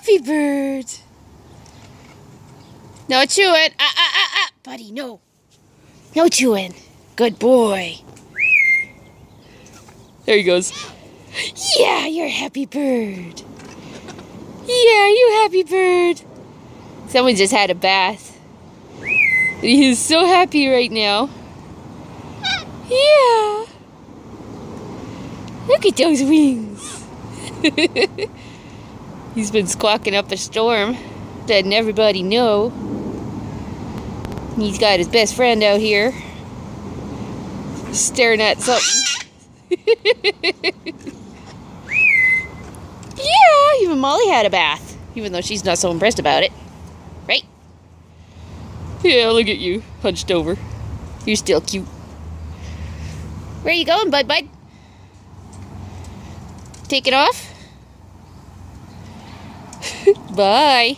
happy bird. No chewing. Buddy, no. No chewing. Good boy. There he goes. Yeah, you're a happy bird. Yeah, you happy bird. Someone just had a bath. He is so happy right now. Yeah. Look at those wings. He's been squawking up a storm, letting everybody know. He's got his best friend out here, staring at something. Yeah, even Molly had a bath, even though she's not so impressed about it. Right? Yeah, look at you, hunched over. You're still cute. Where are you going, bud? Take it off? Bye.